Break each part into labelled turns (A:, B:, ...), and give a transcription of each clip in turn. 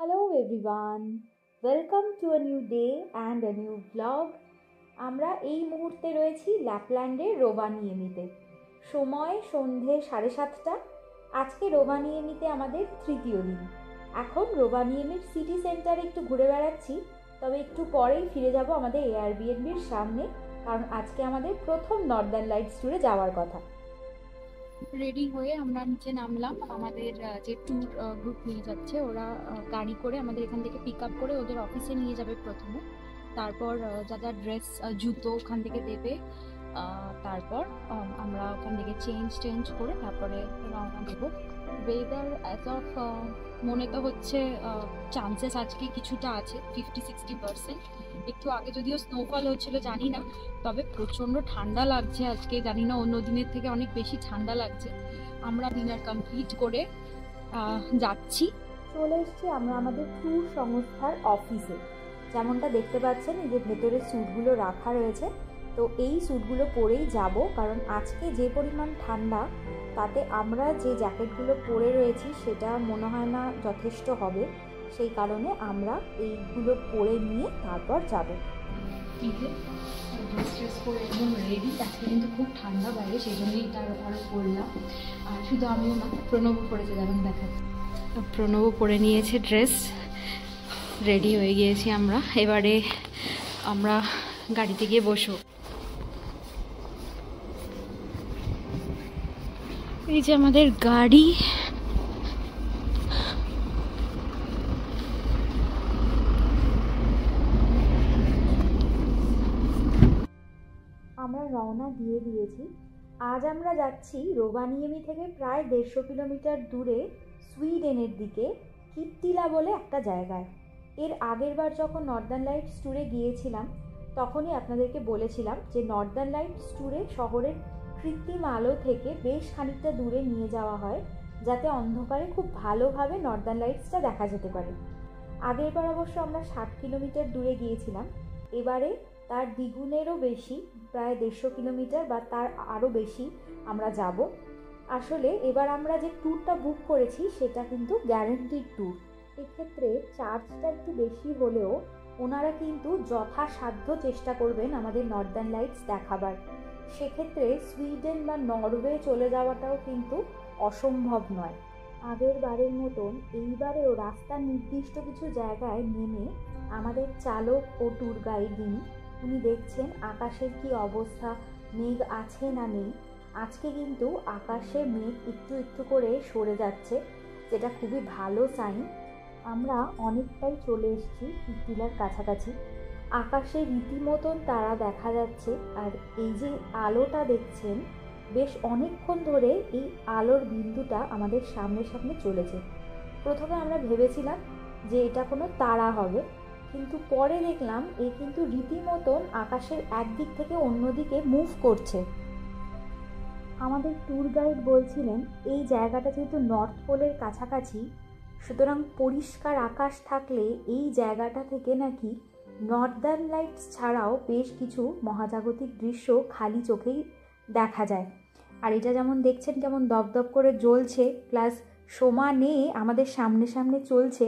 A: Hello everyone, welcome to a new day and a new vlog. আমরা এই মুহূর্তে রয়েছি ল্যাপল্যান্ডের রোভানিয়েমিতে। সময় সন্ধে 7:30। আজকে রোভানিয়েমিতে আমাদের তৃতীয় দিন। এখন রোভানিয়েমির সিটি সেন্টারে একটু ঘুরে বেড়াচ্ছি, তবে একটু পরেই ফিরে যাব আমাদের এয়ারবিএনবির সামনে, কারণ আজকে আমাদের প্রথম নর্দার্ন লাইটস ট্যুরে যাওয়ার কথা। রেডি হয়ে আমরা নিচে নামলাম। আমাদের যে ট্যুর গ্রুপ নিয়ে যাচ্ছে, ওরা গাড়ি করে আমাদের এখান থেকে পিক আপ করে ওদের অফিসে নিয়ে যাবে প্রথমে। তারপর যা যা ড্রেস জুতো ওখান থেকে দেবে, তারপর আমরা ওখান থেকে চেঞ্জ করে তারপরে রওনা দেবো। ওয়েদার অ্যাজ অফ মনে তো হচ্ছে চান্সেস আজকে কিছুটা আছে 50-60%। একটু আগে যদিও স্নোফল হচ্ছিল জানি না, তবে প্রচণ্ড ঠান্ডা লাগছে আজকে, জানি না অন্য দিনের থেকে অনেক বেশি ঠান্ডা লাগছে। আমরা ডিনার কমপ্লিট করে যাচ্ছি। চলে এসেছি আমরা আমাদের ট্যুর সংস্থার অফিসে। যেমনটা দেখতে পাচ্ছেন, এই যে ভেতরে স্যুটগুলো রাখা রয়েছে, তো এই স্যুটগুলো পরেই যাব, কারণ আজকে যে পরিমাণ ঠান্ডা তাতে আমরা যে জ্যাকেটগুলো পরে রয়েছি সেটা মনে হয় না যথেষ্ট হবে। সেই কারণে আমরা এইগুলো পরে নিয়ে তারপর যাব। ড্রেস পরে একদম রেডি। আজকে কিন্তু খুব ঠান্ডা বাইরে, সেই জন্যই তার আরও পরলাম। আর শুধু আমিও না, প্রণবও পরেছে, যেমন দেখাচ্ছি। প্রণবও পরে নিয়েছে ড্রেস, রেডি হয়ে গিয়েছি আমরা। এবারে আমরা গাড়িতে গিয়ে বসবো। এই যে আমাদের গাড়ি, আমরা রওনা দিয়ে দিয়েছি। আজ আমরা যাচ্ছি রোভানিয়েমি থেকে প্রায় 150 কিলোমিটার দূরে সুইডেনের দিকে, কিত্তিলা বলে একটা জায়গায়। এর আগের বার যখন নর্দার্ন লাইটস ট্যুরে গিয়েছিলাম, তখনই আপনাদেরকে বলেছিলাম যে নর্দার্ন লাইটস ট্যুরে শহরের কৃত্রিম আলো থেকে বেশ খানিকটা দূরে নিয়ে যাওয়া হয়, যাতে অন্ধকারে খুব ভালোভাবে নর্দার্ন লাইটসটা দেখা যেতে পারে। আগের বার অবশ্য আমরা 60 কিলোমিটার দূরে গিয়েছিলাম, এবারে তার দ্বিগুণেরও বেশি, প্রায় 150 কিলোমিটার বা তার আরও বেশি আমরা যাব। আসলে এবার আমরা যে ট্যুরটা বুক করেছি সেটা কিন্তু গ্যারান্টিড ট্যুর। এক্ষেত্রে চার্জটা একটু বেশি হলেও ওনারা কিন্তু যথাসাধ্য চেষ্টা করবেন আমাদের নর্দার্ন লাইটস দেখাবার। সেক্ষেত্রে সুইডেন বা নরওয়ে চলে যাওয়াটাও কিন্তু অসম্ভব নয়। আগের বারের মতন এইবারেও রাস্তার নির্দিষ্ট কিছু জায়গায় নেমে আমাদের চালক ও ট্যুর গাইড উনি দেখছেন আকাশের কি অবস্থা, মেঘ আছে না নেই। আজকে কিন্তু আকাশে মেঘ একটু একটু করে সরে যাচ্ছে, যেটা খুবই ভালো সাইন। আমরা অনেকটাই চলে এসেছি কিত্তিলার কাছাকাছি। আকাশে রীতিমতন তারা দেখা যাচ্ছে, আর এই যে আলোটা দেখছেন, বেশ অনেকক্ষণ ধরে এই আলোর বিন্দুটা আমাদের সামনে সামনে চলেছে। প্রথমে আমরা ভেবেছিলাম যে এটা কোনো তারা হবে, কিন্তু পরে দেখলাম এ কিন্তু রীতিমতন আকাশের একদিক থেকে অন্যদিকে মুভ করছে। আমাদের ট্যুর গাইড বলছিলেন এই জায়গাটা যেহেতু নর্থ পোলের কাছাকাছি, সুতরাং পরিষ্কার আকাশ থাকলে এই জায়গাটা থেকে নাকি নর্দার্ন লাইটস ছাড়াও বেশ কিছু মহাজাগতিক দৃশ্য খালি চোখেই দেখা যায়। আর এটা যেমন দেখছেন কেমন দপদপ করে জ্বলছে, প্লাস সমানে আমাদের সামনে সামনে চলছে।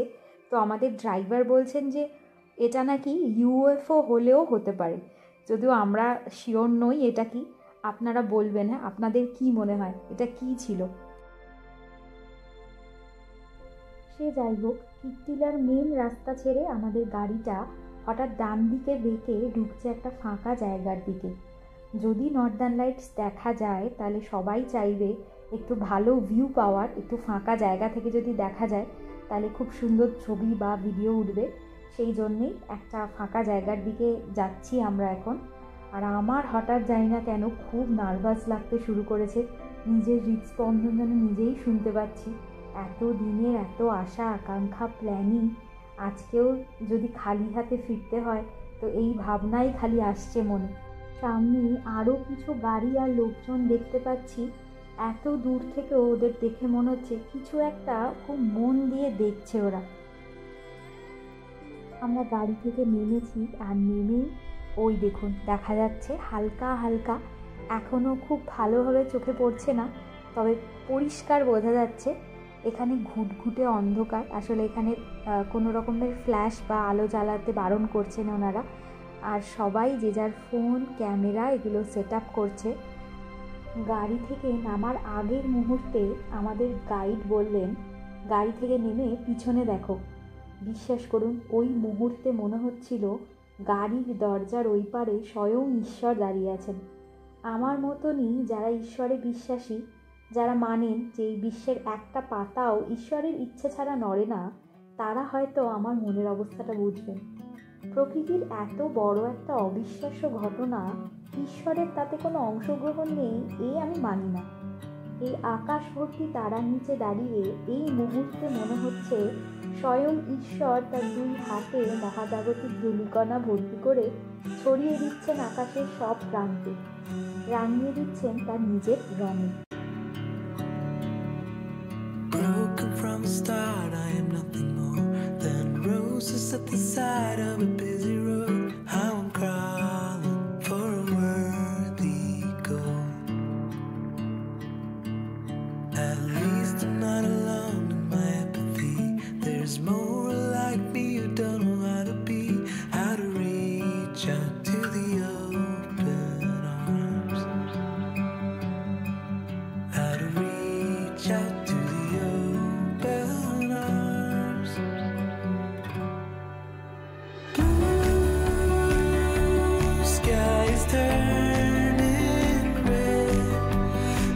A: তো আমাদের ড্রাইভার বলছেন যে এটা নাকি ইউএফও হলেও হতে পারে, যদিও আমরা শিওর নই এটা কি। আপনারা বলবেন হ্যাঁ, আপনাদের কি মনে হয় এটা কি ছিল। সে যাই হোক, কিত্তিলার মেন রাস্তা ছেড়ে আমাদের গাড়িটা হঠাৎ ডান দিকে বেঁকে ঢুকছে একটা ফাঁকা জায়গার দিকে। যদি নর্দার্ন লাইটস দেখা যায় তাহলে সবাই চাইবে একটু ভালো ভিউ পাওয়ার, একটু ফাঁকা জায়গা থেকে যদি দেখা যায় তাহলে খুব সুন্দর ছবি বা ভিডিও উঠবে। সেই জন্যেই একটা ফাঁকা জায়গার দিকে যাচ্ছি আমরা এখন। আর আমার হঠাৎ জানি না কেন খুব নার্ভাস লাগতে শুরু করেছে, নিজের হৃদস্পন্দন যেন নিজেই শুনতে পাচ্ছি। এত দিনের এত আশা আকাঙ্ক্ষা প্ল্যানিং, আজকেও যদি খালি হাতে ফিরতে হয় তো এই ভাবনাই খালি আসছে মনে। সামনে আরও কিছু গাড়ি আর লোকজন দেখতে পাচ্ছি। এত দূর থেকে ওদের দেখে মনে হচ্ছে কিছু একটা খুব মন দিয়ে দেখছে ওরা। আমরা গাড়ি থেকে নেমেছি, আর নেমেই ওই দেখুন দেখা যাচ্ছে হালকা হালকা, এখনও খুব ভালোভাবে চোখে পড়ছে না, তবে পরিষ্কার বোঝা যাচ্ছে এখানে ঘুটঘুটে অন্ধকার, আসলে এখানে কোনো রকমের ফ্ল্যাশ বা আলো জ্বালাতে বারণ করছেন ওনারা, আর সবাই যে যার ফোন ক্যামেরা এগুলো সেট আপ করছে। গাড়ি থেকে নামার আগের মুহূর্তে আমাদের গাইড বললেন, গাড়ি থেকে নেমে পিছনে দেখো। বিশ্বাস করুন, ওই মুহূর্তে মনে হচ্ছিল গাড়ির দরজার ওই পারে স্বয়ং ঈশ্বর দাঁড়িয়ে আছেন। আমার মতনই যারা ঈশ্বরে বিশ্বাসী, যারা মানেন যে এই বিশ্বের একটা পাতাও ঈশ্বরের ইচ্ছে ছাড়া নড়ে না, তারা হয়তো আমার মনের অবস্থাটা বুঝবেন। প্রকৃতির এত বড় একটা অবিশ্বাস্য ঘটনা, ঈশ্বরের তাতে কোনো অংশগ্রহণ নেই আমি মানি না। এই আকাশ ভর্তি তারার নিচে দাঁড়িয়ে এই মুহূর্তে মনে হচ্ছে স্বয়ং ঈশ্বর তার 2 হাতে মহাজাগতিক ধূলিকণা ভর্তি করে ছড়িয়ে দিচ্ছেন আকাশের সব প্রান্তে, রাঙিয়ে দিচ্ছেন তার নিজের রঙে।
B: Broken from the start, I am nothing more than roses at the side of a busy road. How I'm crawling for a worthy goal. At least I'm not alone in my apathy. There's more like me who don't know how to be, how to reach out to the open arms, how to reach out to the open arms. Blue skies turning red,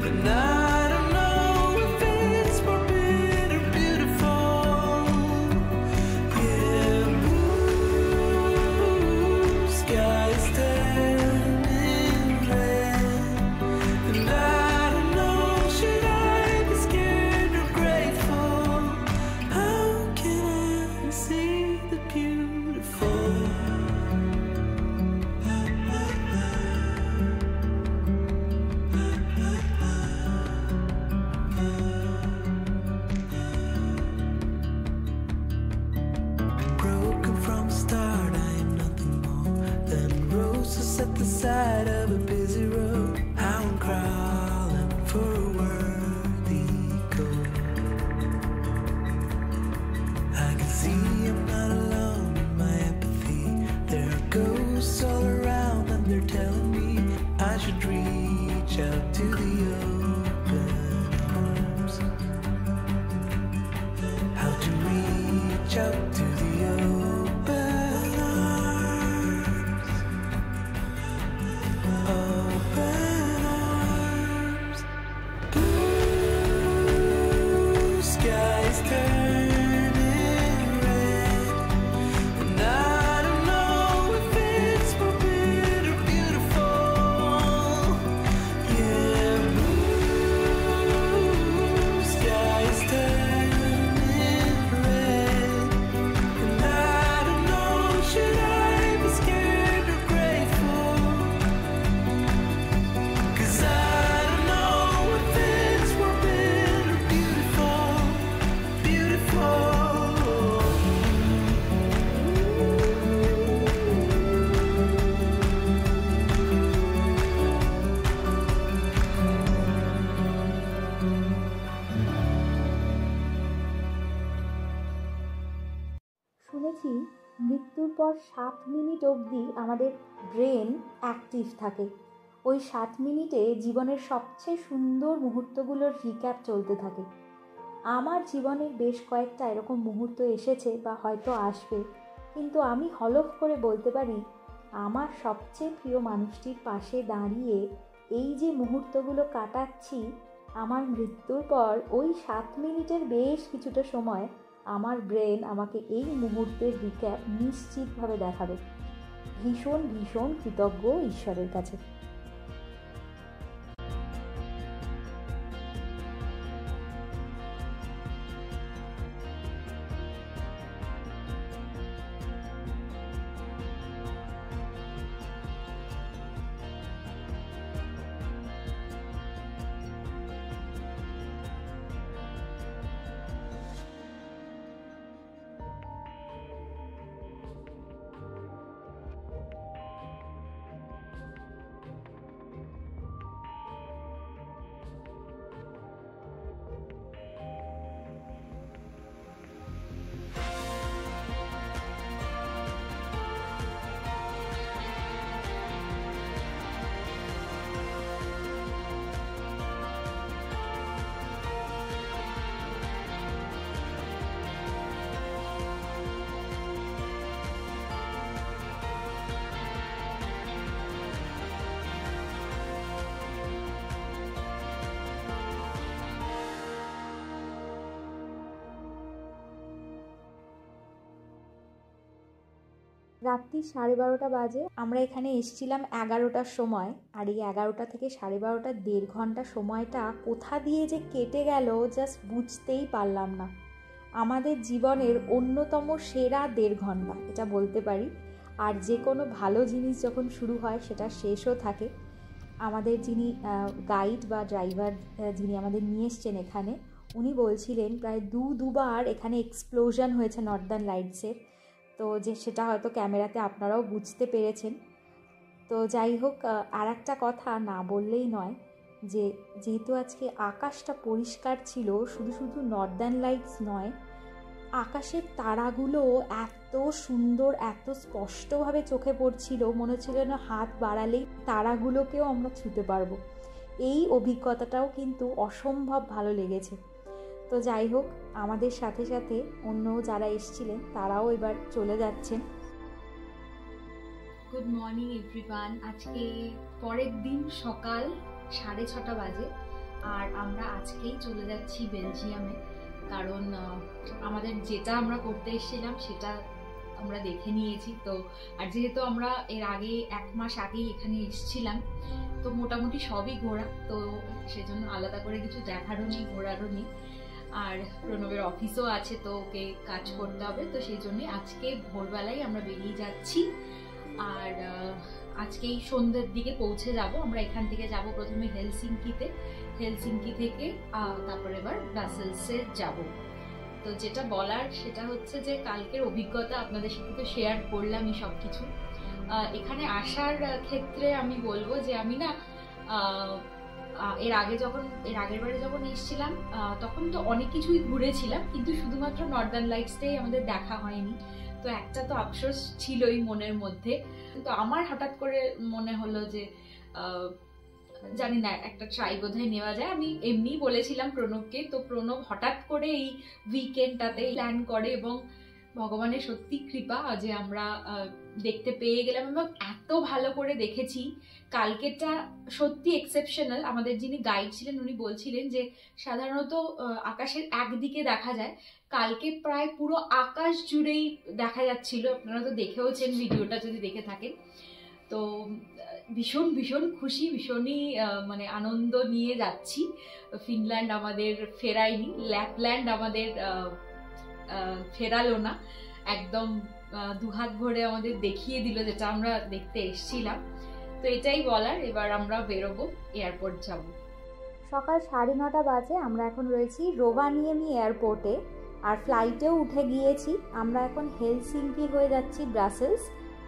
B: and I don't know if it's forbidden or beautiful. Yeah, blue skies turning red, and I don't know, should I be scared or grateful? How can I see the beautiful? Broken from the start, I am nothing more than roses at the side of a busy road. How I'm crawling for a worthy goal. I can see I'm not alone in my apathy. There are ghosts all around and they're telling me I should reach out to the open arms. How to reach out to the open arms. Open arms. Blue skies turning red, and I don't know if it's forbidden or beautiful. Yeah, blue skies turning red, and I don't know, should I be scared or grateful? 'Cause I don't know if it's forbidden or beautiful, beautiful.
A: শুনেছি মৃত্যুর পর 7 minute অবধি আমাদের brain active থাকে। ওই 7 মিনিটে জীবনের সবচেয়ে সুন্দর মুহূর্তগুলোর রিক্যাপ চলতে থাকে। আমার জীবনের বেশ কয়েকটা এরকম মুহূর্ত এসেছে বা হয়তো আসবে, কিন্তু আমি হলফ করে বলতে পারি আমার সবচেয়ে প্রিয় মানুষটির পাশে দাঁড়িয়ে এই যে মুহূর্তগুলো কাটাচ্ছি, আমার মৃত্যুর পর ওই 7 মিনিটের বেশ কিছুটা সময় আমার ব্রেন আমাকে এই মুহূর্তের রিক্যাপ নিশ্চিতভাবে দেখাবে। ভীষণ ভীষণ কৃতজ্ঞ ঈশ্বরের কাছে। রাত্রি 12:30 বাজে। আমরা এখানে এসেছিলাম 11টার সময়, আর এই 11টা থেকে 12:30 1.5 ঘন্টা সময়টা কোথা দিয়ে যে কেটে গেল জাস্ট বুঝতেই পারলাম না। আমাদের জীবনের অন্যতম সেরা 1.5 ঘন্টা এটা বলতে পারি। আর যে কোনো ভালো জিনিস যখন শুরু হয় সেটা শেষও থাকে। আমাদের যিনি গাইড বা ড্রাইভার যিনি আমাদের নিয়ে এসছেন এখানে, উনি বলছিলেন প্রায় দুবার এখানে এক্সপ্লোশন হয়েছে নর্দার্ন লাইটসের। তো যে সেটা হয়তো ক্যামেরাতে আপনারাও বুঝতে পেরেছেন। তো যাই হোক, আর একটা কথা না বললেই নয় যে যেহেতু আজকে আকাশটা পরিষ্কার ছিল, শুধু নর্দার্ন লাইটস নয়, আকাশের তারাগুলো এত সুন্দর, এত স্পষ্টভাবে চোখে পড়ছিল, মনে হচ্ছিল না হাত বাড়ালেই তারাগুলোকেও আমরা ছুঁতে পারবো। এই অভিজ্ঞতাটাও কিন্তু অসম্ভব ভালো লেগেছে। তো যাই হোক, আমাদের সাথে সাথে অন্য যারা এসেছিলেন তারাও এবার চলে যাচ্ছেন।
C: Good morning everyone. আজকে পরের দিন সকাল 6:30 বাজে, আর আমরা আজকেই চলে যাচ্ছি বেলজিয়ামে। কারণ আমাদের যেটা আমরা করতে এসেছিলাম সেটা আমরা দেখে নিয়েছি। তো আর যেহেতু আমরা এর আগে 1 মাস আগেই এখানে এসেছিলাম, তো মোটামুটি সবই ঘোরা, তো সেজন্য আলাদা করে কিছু দেখারও নেই, ঘোরারও নেই। আর প্রণবের অফিসও আছে, তো ওকে কাজ করতে হবে, তো সেই জন্যই আজকে ভোরবেলায় আমরা বেরিয়ে যাচ্ছি। আর আজকেই সন্ধ্যের দিকে পৌঁছে যাব। আমরা এখান থেকে যাব প্রথমে হেলসিঙ্কিতে, হেলসিঙ্কি থেকে তারপর এবার ব্রাসেলসে যাব। তো যেটা বলার সেটা হচ্ছে যে কালকের অভিজ্ঞতা আপনাদের সাথে তো শেয়ার করলামই সব কিছু। এখানে আসার ক্ষেত্রে আমি বলবো যে আমি না এর আগের বারে যখন এসেছিলাম তখন তো অনেক কিছুই ঘুরেছিলাম, কিন্তু শুধুমাত্র নর্দার্ন লাইটসটাই আমাদের দেখা হয়নি। তো একটা তো আফসোস ছিলই মনের মধ্যে। তো আমার হঠাৎ করে মনে হলো যে জানি না, একটা ট্রাই বোধহয় নেওয়া যায়। আমি এমনিই বলেছিলাম প্রণবকে, তো প্রণব হঠাৎ করে এই উইকেন্ডটাতে প্ল্যান করে, এবং ভগবানের সত্যি কৃপা যে আমরা দেখতে পেয়ে গেলাম এবং এত ভালো করে দেখেছি। কালকেটা সত্যি এক্সেপশনাল। আমাদের যিনি গাইড ছিলেন উনি বলছিলেন যে সাধারণত আকাশের একদিকে দেখা যায়, কালকে প্রায় পুরো আকাশ জুড়েই দেখা যাচ্ছিল। আপনারা তো দেখেওছেন ভিডিওটা যদি দেখে থাকেন। তো ভীষণ ভীষণ খুশি, ভীষণই মানে আনন্দ নিয়ে যাচ্ছি। ফিনল্যান্ড আমাদের ফেরায়নি, ল্যাপল্যান্ড আমাদের ফেরালো না, একদম দুহাত ভরে আমাদের দেখিয়ে দিল যেটা আমরা দেখতে এসেছিলাম। তো এটাই বলার। এবার আমরা বেরোবো, এয়ারপোর্ট যাব।
A: সকাল 9:30 বাজে। আমরা এখন রয়েছি রোভানিয়েমি এয়ারপোর্টে, আর ফ্লাইটেও উঠে গিয়েছি। আমরা এখন হেলসিঙ্কি হয়ে যাচ্ছি ব্রাসেলস।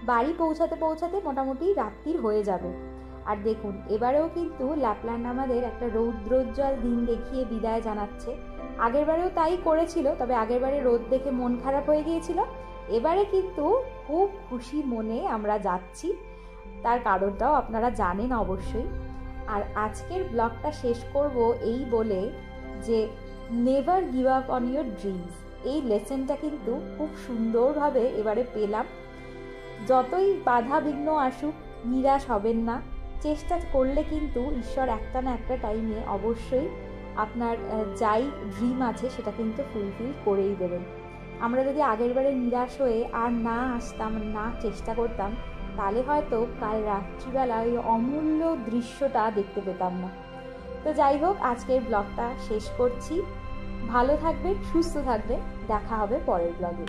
A: বাড়ি পৌঁছাতে পৌঁছাতে মোটামুটি রাত্রির হয়ে যাবে। আর দেখুন, এবারেও কিন্তু ল্যাপল্যান্ড আমাদের একটা রৌদ্রোজ্জ্বল দিন দেখিয়ে বিদায় জানাচ্ছে। আগেরবারেও তাই করেছিল, তবে আগেরবারে রোদ দেখে মন খারাপ হয়ে গিয়েছিল। এবারে কিন্তু খুব খুশি মনে আমরা যাচ্ছি, তার কারণটাও আপনারা জানেন অবশ্যই। আর আজকের ব্লগটা শেষ করব এই বলে যে never give up on your dreams, এই লেসনটা কিন্তু খুব সুন্দরভাবে এবারে পেলাম। যতই বাধা বিঘ্ন আসুক, নিরাশ হবেন না। চেষ্টা করলে কিন্তু ঈশ্বর একটা না একটা টাইমে অবশ্যই আপনার যাই ড্রিম আছে সেটা কিন্তু ফুলফিল করেই দেবেন। আমরা যদি আগেরবারে নিরাশ হয়ে আর না আসতাম, না চেষ্টা করতাম, তাহলে হয়তো কাল রাত্রিবেলা ওই অমূল্য দৃশ্যটা দেখতে পেতাম না। তো যাই হোক, আজকের ব্লগটা শেষ করছি। ভালো থাকবেন, সুস্থ থাকবেন, দেখা হবে পরের ব্লগে।